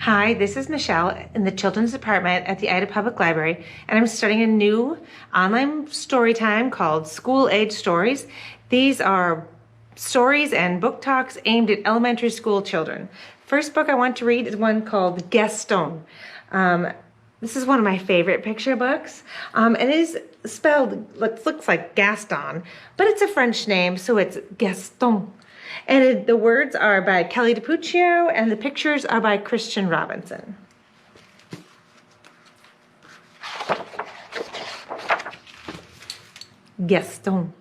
Hi, this is Michelle in the Children's Department at the Ida Public Library, and I'm starting a new online story time called School Age Stories. These are stories and book talks aimed at elementary school children. First book I want to read is one called Gaston. This is one of my favorite picture books. It is spelled, looks like Gaston, but it's a French name, so it's Gaston. And the words are by Kelly DiPuccio, and the pictures are by Christian Robinson. Gaston.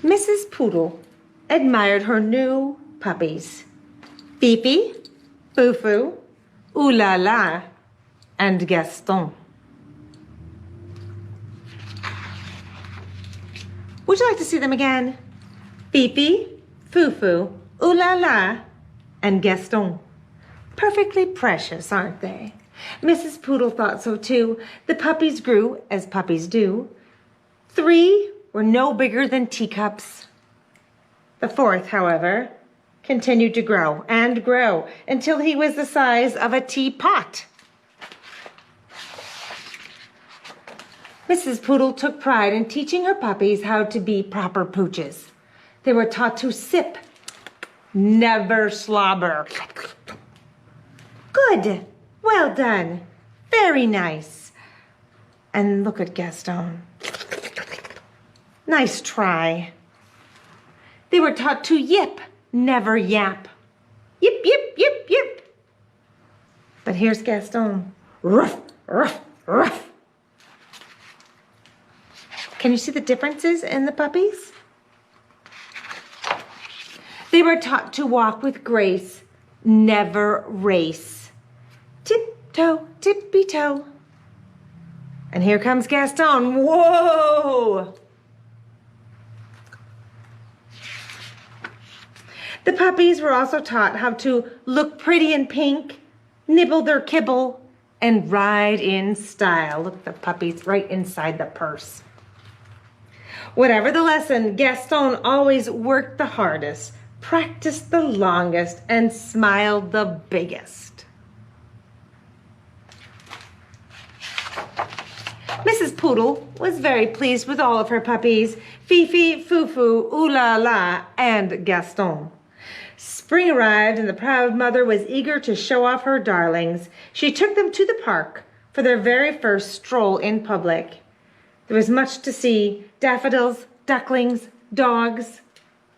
Mrs. Poodle admired her new puppies, Fifi, Fufu, Ooh La La, and Gaston. Would you like to see them again? Fifi, Fufu, Ooh La La, and Gaston. Perfectly precious, aren't they? Mrs. Poodle thought so too. The puppies grew, as puppies do. 3 were no bigger than teacups. The 4th, however, continued to grow and grow until he was the size of a teapot. Mrs. Poodle took pride in teaching her puppies how to be proper pooches. They were taught to sip, never slobber. Good, well done, very nice. And look at Gaston. Nice try. They were taught to yip, never yap. Yip, yip, yip, yip. But here's Gaston. Ruff, ruff, ruff. Can you see the differences in the puppies? They were taught to walk with grace, never race. Tip-toe, tippy-toe. And here comes Gaston. Whoa! The puppies were also taught how to look pretty in pink, nibble their kibble, and ride in style. Look at the puppies right inside the purse. Whatever the lesson, Gaston always worked the hardest, practiced the longest, and smiled the biggest. Mrs. Poodle was very pleased with all of her puppies, Fifi, Fufu, Ooh La La, and Gaston. Spring arrived and the proud mother was eager to show off her darlings. She took them to the park for their very first stroll in public. There was much to see: daffodils, ducklings, dogs.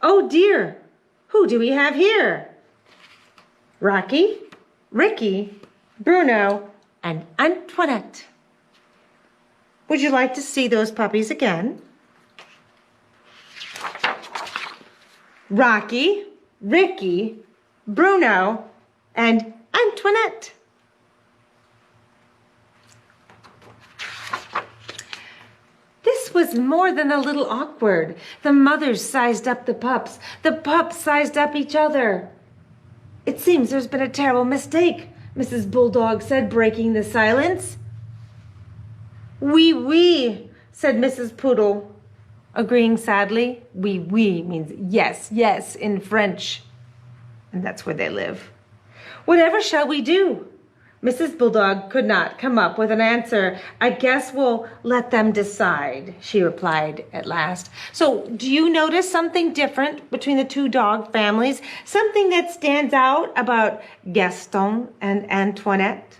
Oh dear, who do we have here? Rocky, Ricky, Bruno, and Antoinette. Would you like to see those puppies again? Rocky, Ricky, Bruno, and Antoinette. This was more than a little awkward. The mothers sized up the pups. The pups sized up each other. It seems there's been a terrible mistake, Mrs. Bulldog said, breaking the silence. Oui, oui, said Mrs. Poodle, agreeing sadly. Oui, oui means yes, yes in French. And that's where they live. Whatever shall we do? Mrs. Bulldog could not come up with an answer. I guess we'll let them decide, she replied at last. So, do you notice something different between the two dog families? Something that stands out about Gaston and Antoinette?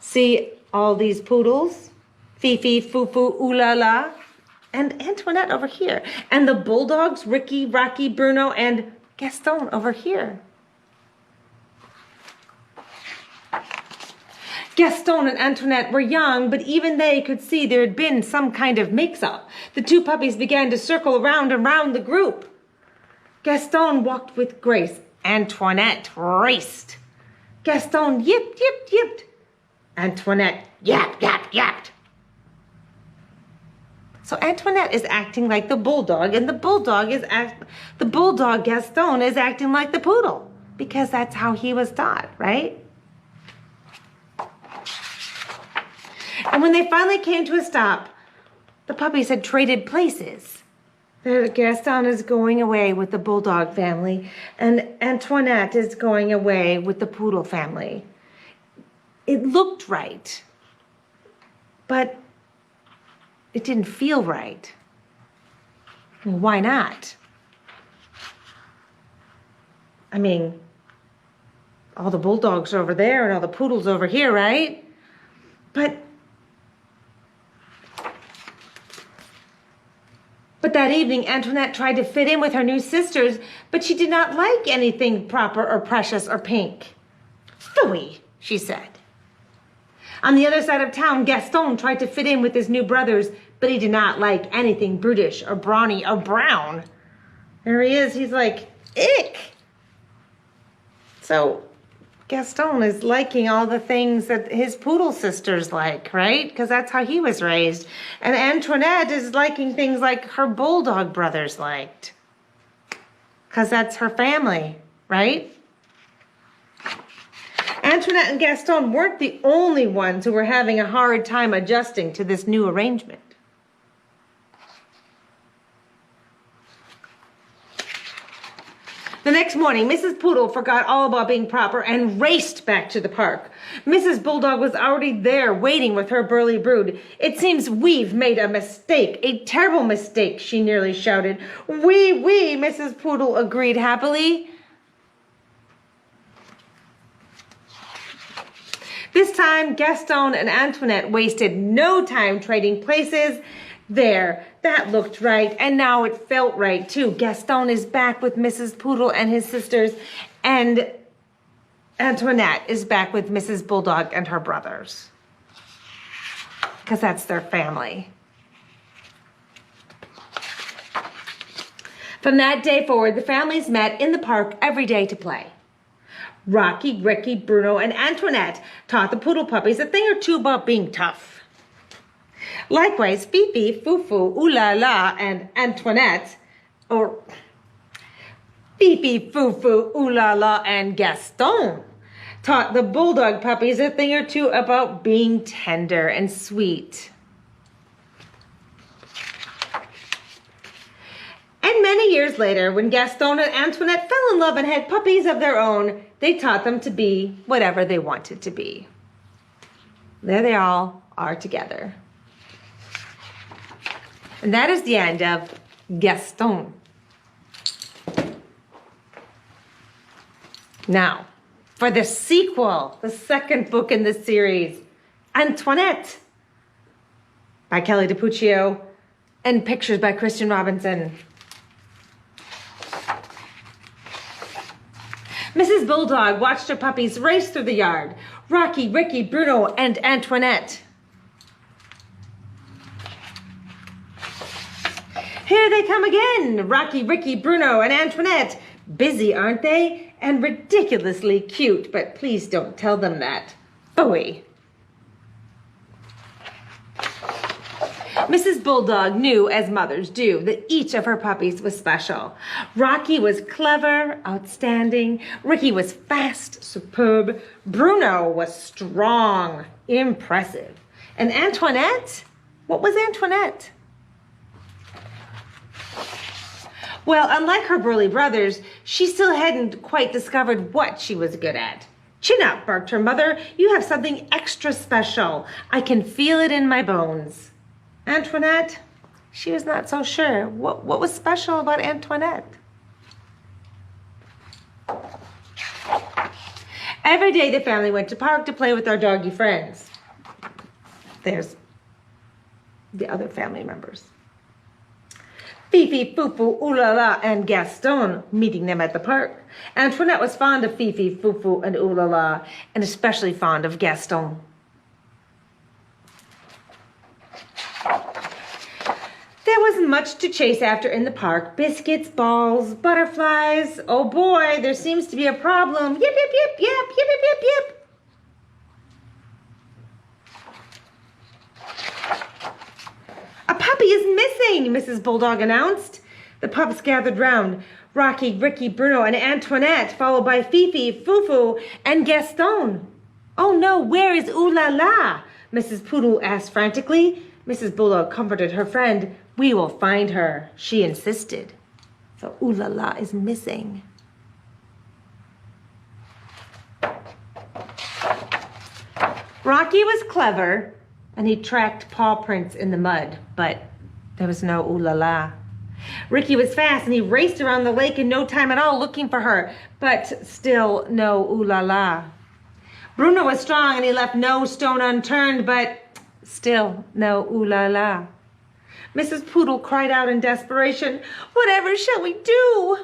See all these poodles? Fifi, Fufu, Ooh La La, and Antoinette over here. And the bulldogs, Ricky, Rocky, Bruno, and Gaston over here. Gaston and Antoinette were young, but even they could see there had been some kind of mix-up. The two puppies began to circle around and round the group. Gaston walked with grace. Antoinette raced. Gaston yipped, yipped, yipped. Antoinette yapped, yapped, yapped. So Antoinette is acting like the bulldog, and the bulldog Gaston is acting like the poodle, because that's how he was taught, right? And when they finally came to a stop, the puppies had traded places. that Gaston is going away with the Bulldog family, and Antoinette is going away with the Poodle family. It looked right, but it didn't feel right. Well, why not? I mean, all the Bulldogs are over there and all the Poodles over here, right? But that evening, Antoinette tried to fit in with her new sisters, but she did not like anything proper or precious or pink. "Phooey," she said. On the other side of town, Gaston tried to fit in with his new brothers, but he did not like anything brutish or brawny or brown. There he is. He's like, ick. So Gaston is liking all the things that his Poodle sisters like, right? Because that's how he was raised. And Antoinette is liking things like her Bulldog brothers liked. Because that's her family, right? Antoinette and Gaston weren't the only ones who were having a hard time adjusting to this new arrangement. The next morning, Mrs. Poodle forgot all about being proper and raced back to the park. Mrs. Bulldog was already there waiting with her burly brood. "It seems we've made a mistake, a terrible mistake," she nearly shouted. "Oui, Mrs. Poodle agreed happily. This time, Gaston and Antoinette wasted no time trading places. There, that looked right, and now it felt right too. Gaston is back with Mrs. Poodle and his sisters, and Antoinette is back with Mrs. Bulldog and her brothers. Because that's their family. From that day forward, the families met in the park every day to play. Rocky, Ricky, Bruno, and Antoinette taught the Poodle puppies a thing or two about being tough. Likewise, Fifi, Fufu, Ooh La La, and Antoinette, or Fifi, Fufu, Ooh La La, and Gaston, taught the Bulldog puppies a thing or two about being tender and sweet. And many years later, when Gaston and Antoinette fell in love and had puppies of their own, they taught them to be whatever they wanted to be. There they all are together. And that is the end of Gaston. Now, for the sequel, the second book in the series, Antoinette, by Kelly DiPuccio, and pictures by Christian Robinson. Mrs. Bulldog watched her puppies race through the yard. Rocky, Ricky, Bruno, and Antoinette. Here they come again, Rocky, Ricky, Bruno, and Antoinette. Busy, aren't they? And ridiculously cute, but please don't tell them that. Phooey. Mrs. Bulldog knew, as mothers do, that each of her puppies was special. Rocky was clever, outstanding. Ricky was fast, superb. Bruno was strong, impressive. And Antoinette? What was Antoinette? Well, unlike her burly brothers, she still hadn't quite discovered what she was good at. "Chin up," barked her mother. "You have something extra special. I can feel it in my bones." Antoinette, she was not so sure. What was special about Antoinette? Every day the family went to park to play with their doggy friends. There's the other family members. Fifi, Fufu, Ooh La La, and Gaston meeting them at the park. Antoinette was fond of Fifi, Fufu, and Ooh La La, and especially fond of Gaston. There was much to chase after in the park. Biscuits, balls, butterflies. Oh boy, there seems to be a problem. Yip, yip, yip, yip, yip, yip, yip, yip. "A puppy is missing," Mrs. Bulldog announced. The pups gathered round. Rocky, Ricky, Bruno, and Antoinette, followed by Fifi, Fufu, and Gaston. "Oh no, where is Ooh La La?" Mrs. Poodle asked frantically. Mrs. Bulldog comforted her friend. We will find her, she insisted. So Ooh La La is missing. Rocky was clever, and he tracked paw prints in the mud, but there was no Ooh La La. Ricky was fast, and he raced around the lake in no time at all looking for her, but still no Ooh La La. Bruno was strong, and he left no stone unturned, but still no Ooh La La. Mrs. Poodle cried out in desperation, "Whatever shall we do?"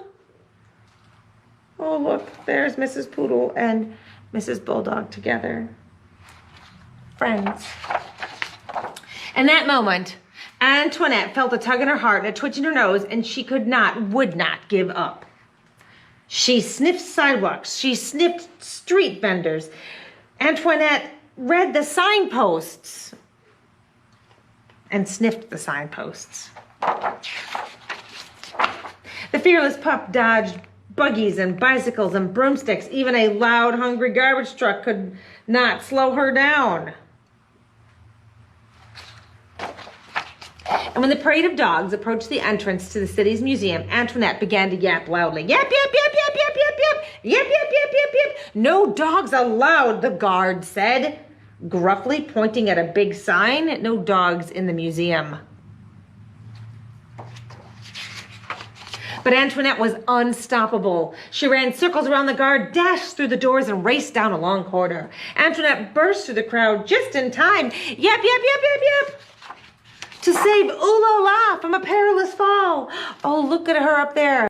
Oh, look, there's Mrs. Poodle and Mrs. Bulldog together. Friends. In that moment, Antoinette felt a tug in her heart and a twitch in her nose, and she would not give up. She sniffed sidewalks. She sniffed street vendors. Antoinette read the signposts and sniffed the signposts. The fearless pup dodged buggies and bicycles and broomsticks. Even a loud, hungry garbage truck could not slow her down. And when the parade of dogs approached the entrance to the city's museum, Antoinette began to yap loudly. Yap, yap, yap, yap, yap, yap, yap. Yap, yap, yap, yap, yap. "No dogs allowed," the guard said, gruffly pointing at a big sign. No dogs in the museum. But Antoinette was unstoppable. She ran circles around the guard, dashed through the doors, and raced down a long corridor. Antoinette burst through the crowd just in time. Yap, yap, yap, yap, yap. To save Ooh La La from a perilous fall. Oh, look at her up there.